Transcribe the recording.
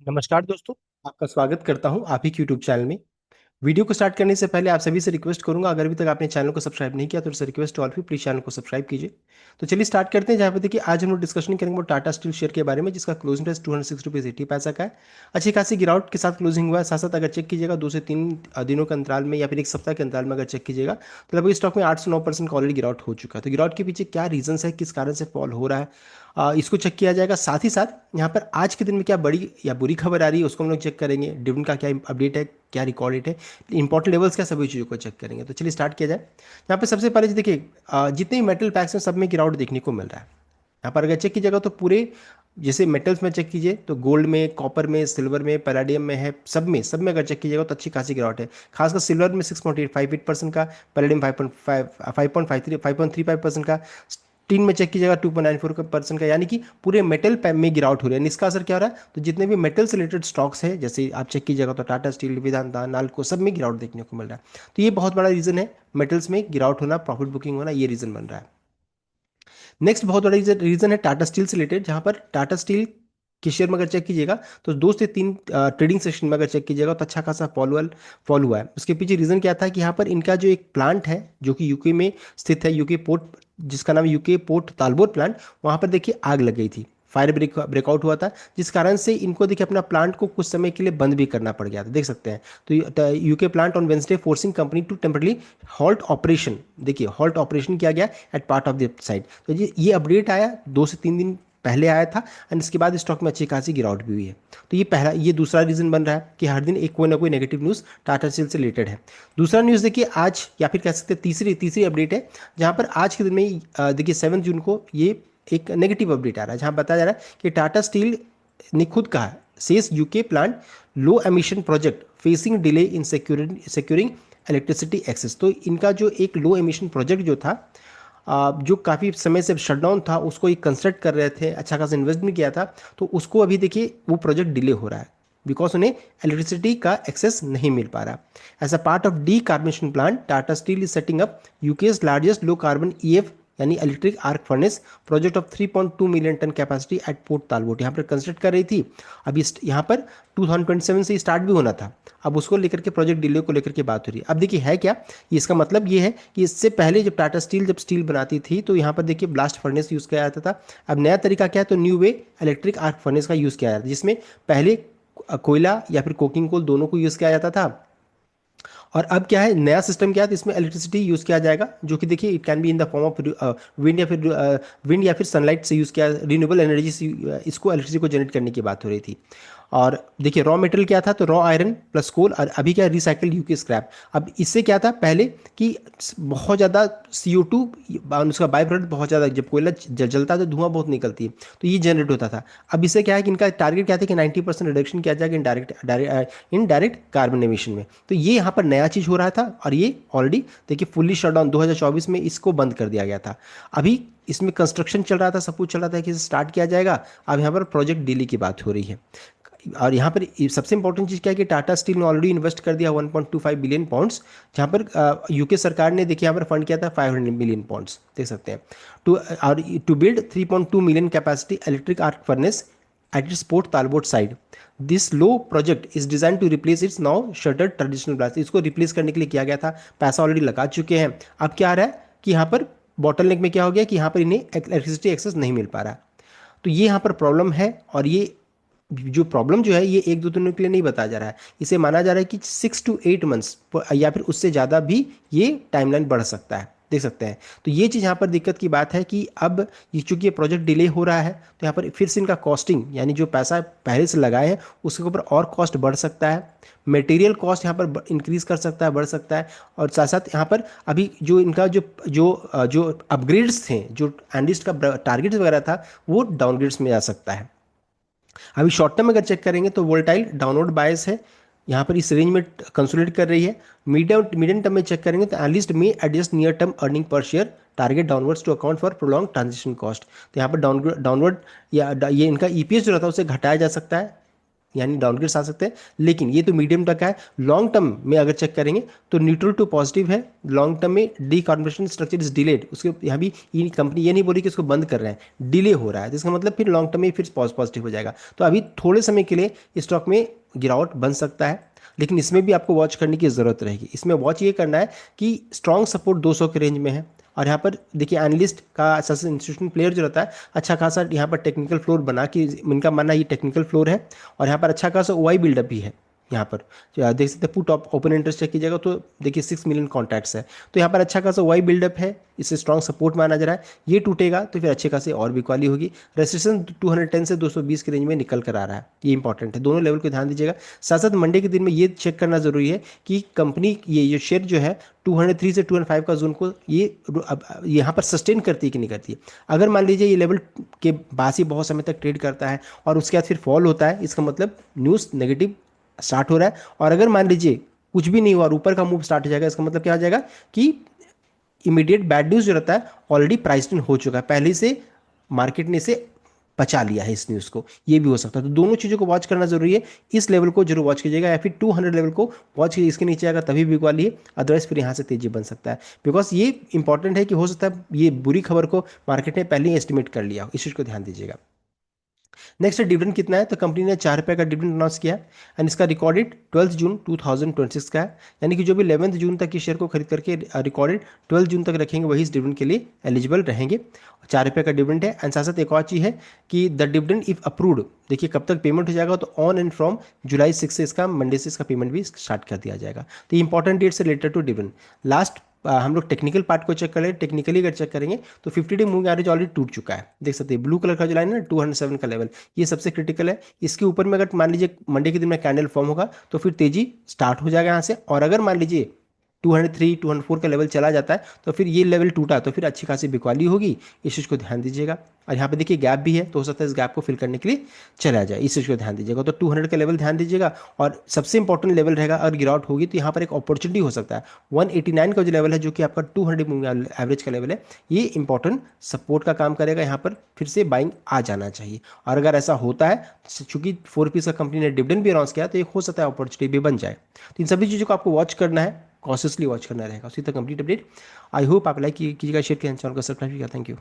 नमस्कार दोस्तों। आपका स्वागत करता हूं आप ही के यूट्यूब चैनल में। वीडियो को स्टार्ट करने से पहले आप सभी से रिक्वेस्ट करूंगा, अगर अभी तक आपने चैनल को सब्सक्राइब नहीं किया तो उससे रिक्वेस्ट ऑल भी प्लीज चैनल को सब्सक्राइब कीजिए। तो चलिए स्टार्ट करते हैं। जहाँ पे देखिए आज हम लोग डिस्कशन करेंगे वो टाटा स्टील शेयर के बारे में, जिसका क्लोजिंग प्राइस 206 रुपीज़ 80 पैसा का है। अच्छी खासी गिरावट के साथ क्लोजिंग हुआ है। साथ साथ अगर चेक कीजिएगा 2 से 3 दिनों के अंतराल में या फिर एक सप्ताह के अंतराल में अगर चेक कीजिएगा तो लगभग स्टॉक में 8 से 9% का ऑलरेडी गिरावट हो चुका है। तो गिरावट के पीछे क्या रीजंस है, किस कारण से फॉल हो रहा है, इसको चेक किया जाएगा। साथ ही साथ यहाँ पर आज के दिन में क्या बड़ी या बुरी खबर आ रही है उसको हम लोग चेक करेंगे। डिविडेंड का क्या अपडेट है, क्या रिकॉर्ड डेट है, इंपॉर्टेंट लेवल्स, क्या सभी चीज़ों को चेक करेंगे। तो चलिए स्टार्ट किया जाए। यहाँ पे सबसे पहले देखिए, जितने भी मेटल पैक्स हैं सब में गिरावट देखने को मिल रहा है। यहाँ पर अगर चेक कीजिएगा तो पूरे, जैसे मेटल्स में चेक कीजिए तो गोल्ड में, कॉपर में, सिल्वर में, पैलाडियम में है, सब में अगर चेक कीजिएगा तो अच्छी खासी गिरावट है। खासकर सिल्वर में 6.858% का, पैलाडियम 5.35% का, टीन में चेक कीजिएगा 2.94% का। यानी कि पूरे मेटल में गिरावट हो रही है। इसका असर क्या हो रहा है, तो जितने भी मेटल से रिलेटेड स्टॉक्स है, जैसे आप चेक कीजिएगा तो टाटा स्टील, वेदांता, नाल्को, सब में गिरावट देखने को मिल रहा है। तो ये बहुत बड़ा रीजन है, मेटल्स में गिरावट होना, प्रॉफिट बुकिंग होना, ये रीजन बन रहा है। नेक्स्ट बहुत बड़ा रीजन है टाटा स्टील से रिलेटेड। जहां पर टाटा स्टील के शेयर में अगर चेक कीजिएगा तो 2 से 3 ट्रेडिंग सेशन में अगर चेक कीजिएगा तो अच्छा खासा फॉल हुआ है। उसके पीछे रीजन क्या था कि यहाँ पर इनका जो एक प्लांट है जो कि यूके में स्थित है, यूके पोर्ट, जिसका नाम यूके पोर्ट तालबोर प्लांट, वहां पर देखिए आग लग गई थी। फायर ब्रेकआउट हुआ था, जिस कारण से इनको देखिए अपना प्लांट को कुछ समय के लिए बंद भी करना पड़ गया था, देख सकते हैं। तो UK plant on Wednesday forcing company to temporarily halt operation, देखिए हॉल्ट ऑपरेशन किया गया at part of the site. तो ये अपडेट आया 2 से 3 दिन पहले आया था, एंड इसके बाद स्टॉक में अच्छी खासी गिरावट भी हुई है। तो ये दूसरा रीजन बन रहा है कि हर दिन एक कोई ना कोई नेगेटिव न्यूज़ टाटा स्टील से रिलेटेड है। दूसरा न्यूज़ देखिए आज, या फिर कह सकते हैं तीसरी तीसरी अपडेट है, जहां पर आज के दिन में देखिए 7 जून को ये एक नेगेटिव अपडेट आ रहा है, जहां बताया जा रहा है कि टाटा स्टील ने खुद कहा, says UK plant low emission project facing delay in securing electricity access. तो इनका जो एक लो एमिशन प्रोजेक्ट जो था, जो काफ़ी समय से शटडाउन था, उसको ये कंस्ट्रक्ट कर रहे थे, अच्छा खासा इन्वेस्ट भी किया था, तो उसको अभी देखिए वो प्रोजेक्ट डिले हो रहा है बिकॉज उन्हें इलेक्ट्रिसिटी का एक्सेस नहीं मिल पा रहा। As a part of decarbonisation plant, Tata steel is setting up UK's largest low carbon EAF यानी electric arc furnace project of 3.2 million tonne capacity at Port Talbot, यहाँ पर कंस्ट्रक्ट कर रही थी। अभी यहाँ पर 2027 से स्टार्ट भी होना था। अब उसको लेकर के, प्रोजेक्ट डिले को लेकर के बात हो रही है। अब देखिए है क्या, इसका मतलब ये है कि इससे पहले जब टाटा स्टील स्टील बनाती थी तो यहाँ पर देखिए ब्लास्ट फर्नेस यूज़ किया जाता था। अब नया तरीका क्या है, तो new way electric arc furnace का यूज़ किया जाता है, जिसमें पहले कोयला या फिर कोकिंग कोल दोनों को यूज़ किया जाता था। और अब क्या है, नया सिस्टम क्या है, तो इसमें इलेक्ट्रिसिटी यूज़ किया जाएगा, जो कि देखिए it can be in the form of wind या फिर सनलाइट से यूज़ किया, रिन्यूएबल एनर्जी से इसको इलेक्ट्रिसिटी को जनरेट करने की बात हो रही थी। और देखिए रॉ मटेरियल क्या था, तो रॉ आयरन प्लस कोल, और अभी क्या रिसाइकल्ड यूके स्क्रैप। अब इससे क्या था पहले कि बहुत ज़्यादा CO2, उसका बाई प्रोडक्ट बहुत ज़्यादा, जब कोयला जलता है तो धुआं बहुत निकलती है, तो ये जनरेट होता था। अब इससे क्या है कि इनका टारगेट क्या था कि 90% रिडक्शन किया जाएगा इनडायरेक्ट कार्बन एमिशन में। तो ये यहाँ पर नया चीज़ हो रहा था, और ये ऑलरेडी देखिए फुल्ली शटडाउन 2024 में इसको बंद कर दिया गया था। अभी इसमें कंस्ट्रक्शन चल रहा था, सब कुछ चल रहा था कि स्टार्ट किया जाएगा। अब यहाँ पर प्रोजेक्ट डिले की बात हो रही है। और यहाँ पर सबसे इंपॉर्टेंट चीज़ क्या है कि टाटा स्टील ने ऑलरेडी इन्वेस्ट कर दिया 1.25 बिलियन पाउंड्स, जहाँ पर यूके सरकार ने देखिए यहाँ पर फंड किया था 500 मिलियन पाउंड्स, देख सकते हैं। To build 3.2 million capacity electric arc furnace at its Port Talbot side. This low project is design to replace its now shuttered traditional blast. इसको रिप्लेस करने के लिए किया गया था, पैसा ऑलरेडी लगा चुके हैं। अब क्या आ रहा है कि यहाँ पर बॉटल नेक में क्या हो गया कि यहाँ पर इन्हें इलेक्ट्रिसिटी एक्सेस नहीं मिल पा रहा। तो ये यहाँ पर प्रॉब्लम है, और ये जो प्रॉब्लम जो है ये 1-2 दिनों के लिए नहीं बताया जा रहा है, इसे माना जा रहा है कि 6 to 8 मंथ्स या फिर उससे ज़्यादा भी ये टाइमलाइन बढ़ सकता है, देख सकते हैं। तो ये चीज़ यहाँ पर दिक्कत की बात है कि अब ये चूंकि ये प्रोजेक्ट डिले हो रहा है, तो यहाँ पर फिर से इनका कॉस्टिंग, यानी जो पैसा पहले से लगाए हैं उसके ऊपर और कॉस्ट बढ़ सकता है। मटेरियल कॉस्ट यहाँ पर इंक्रीज कर सकता है, बढ़ सकता है। और साथ साथ यहाँ पर अभी जो इनका जो जो जो अपग्रेड्स थे, जो एनालिस्ट का टारगेट वगैरह था, वो डाउनग्रेड्स में जा सकता है। अभी शॉर्ट टर्म अगर चेक करेंगे तो वोल्टाइल डाउनवर्ड बायस है, यहाँ पर इस रेंज में कंसोलिडेट कर रही है। मीडियम टर्म में चेक करेंगे तो एनालिस्ट में adjust near term earning per share target downwards to account for prolong transition cost. तो यहाँ पर डाउनवर्ड या ये इनका EPS जो रहता है उसे घटाया जा सकता है, यानी डाउनग्रेड्स आ सकते हैं, लेकिन ये तो मीडियम तक है। लॉन्ग टर्म में अगर चेक करेंगे तो न्यूट्रल टू पॉजिटिव है। लॉन्ग टर्म में डीकार्बोनेशन स्ट्रक्चर इज डिलेड, उसके यहाँ भी ये कंपनी ये नहीं बोली कि इसको बंद कर रहे हैं, डिले हो रहा है, तो इसका मतलब फिर लॉन्ग टर्म में फिर पॉजिटिव हो जाएगा। तो अभी थोड़े समय के लिए स्टॉक में गिरावट बन सकता है, लेकिन इसमें भी आपको वॉच करने की ज़रूरत रहेगी। इसमें वॉच ये करना है कि स्ट्रॉन्ग सपोर्ट 200 के रेंज में है, और यहाँ पर देखिए एनालिस्ट का सबसे इंस्टीट्यूशन प्लेयर जो रहता है अच्छा खासा यहाँ पर टेक्निकल फ्लोर बना के, इनका मानना ये टेक्निकल फ्लोर है, और यहाँ पर अच्छा खासा ओआई बिल्डअप भी है। यहाँ पर जो देख सकते हैं पुट ओपन इंटरेस्ट चेक कीजिएगा तो देखिए 6 मिलियन कॉन्टैक्ट्स है, तो यहाँ पर अच्छा खासा वाई बिल्डअप है, इससे स्ट्रॉन्ग सपोर्ट माना जा रहा है। ये टूटेगा तो फिर अच्छे खासे और बिकवाली होगी। रेजिस्टेंस 210 से 220 के रेंज में निकल कर आ रहा है, ये इंपॉर्टेंट है, दोनों लेवल को ध्यान दीजिएगा। साथ साथ मंडे के दिन में ये चेक करना जरूरी है कि कंपनी ये शेयर जो है 203 से 205 का जोन को ये अब यहाँ पर सस्टेन करती है कि नहीं करती है। अगर मान लीजिए ये लेवल के बाद ही बहुत समय तक ट्रेड करता है और उसके बाद फिर फॉल होता है, इसका मतलब न्यूज़ नेगेटिव स्टार्ट हो रहा है। और अगर मान लीजिए कुछ भी नहीं हुआ और ऊपर का मूव स्टार्ट हो जाएगा, इसका मतलब क्या हो जाएगा कि इमीडिएट बैड न्यूज़ जो रहता है ऑलरेडी प्राइस्ड इन हो चुका है, पहले से मार्केट ने इसे बचा लिया है इस न्यूज़ को, ये भी हो सकता है। तो दोनों चीज़ों को वॉच करना जरूरी है। इस लेवल को जरूर वॉच कीजिएगा, या फिर 200 लेवल को वॉच कीजिए, इसके नीचे आएगा तभी बिकवा लिए, अदरवाइज फिर यहाँ से तेजी बन सकता है। बिकॉज ये इंपॉर्टेंट है कि हो सकता है ये बुरी खबर को मार्केट ने पहले ही एस्टिमेट कर लिया हो, इस चीज़ को ध्यान दीजिएगा। नेक्स्ट डिविडेंड कितना है, तो कंपनी ने 4 रुपये का डिविडेंड अनाउंस किया एंड इसका रिकॉर्डेड 12 जून 2026 का है, यानी कि जो भी 11 जून तक की शेयर को खरीद करके रिकॉर्डेड 12 जून तक रखेंगे वही इस डिविडेंड के लिए एलिजिबल रहेंगे। 4 रुपये का डिविडेंड है। एंड साथ साथ एक और चीज़ है कि द डिविडेंड इफ अप्रूव्ड, देखिए कब तक पेमेंट हो जाएगा, तो ऑन एंड फ्रॉम जुलाई 6 से इसका मंडे से इसका पेमेंट भी स्टार्ट कर दिया जाएगा। तो इंपॉर्टेंट डेट से रिलेटेड टू डिविडेंड। लास्ट हम लोग टेक्निकल पार्ट को चेक कर ले, टेक्निकली अगर चेक करेंगे तो 50 डे मूविंग एवरेज ऑलरेडी टूट चुका है, देख सकते हैं ब्लू कलर का जो लाइन है 207 का लेवल, ये सबसे क्रिटिकल है। इसके ऊपर में अगर मान लीजिए मंडे के दिन में कैंडल फॉर्म होगा तो फिर तेजी स्टार्ट हो जाएगा यहाँ से, और अगर मान लीजिए 203 204 का लेवल चला जाता है तो फिर ये लेवल टूटा तो फिर अच्छी खासी बिकवाली होगी, इस चीज़ को ध्यान दीजिएगा। और यहाँ पे देखिए गैप भी है, तो हो सकता है इस गैप को फिल करने के लिए चला जाए, इस चीज़ को ध्यान दीजिएगा। तो 200 का लेवल ध्यान दीजिएगा, और सबसे इंपॉर्टेंट लेवल रहेगा अगर गिरावट होगी तो यहाँ पर एक अपॉर्चुनिटी हो सकता है 189 का जो लेवल है, जो कि आपका 200 मूविंग एवरेज का लेवल है, ये इंपॉर्टेंट सपोर्ट का काम करेगा, यहाँ पर फिर से बाइंग आ जाना चाहिए। और अगर ऐसा होता है, चूंकि 4 पीस का कंपनी ने डिविडेंड भी अनाउंस किया, तो एक हो सकता है अपॉर्चुनिटी भी बन जाए। तो इन सभी चीज़ों को आपको वॉच करना है, कॉशियसली वॉच करना रहेगा। उसी तक कंप्लीट अपडेट। आई होप आप लाइक कीजिएगा, शेयर कीजिएगा, चैनल को सब्सक्राइब कीजिएगा। Thank you.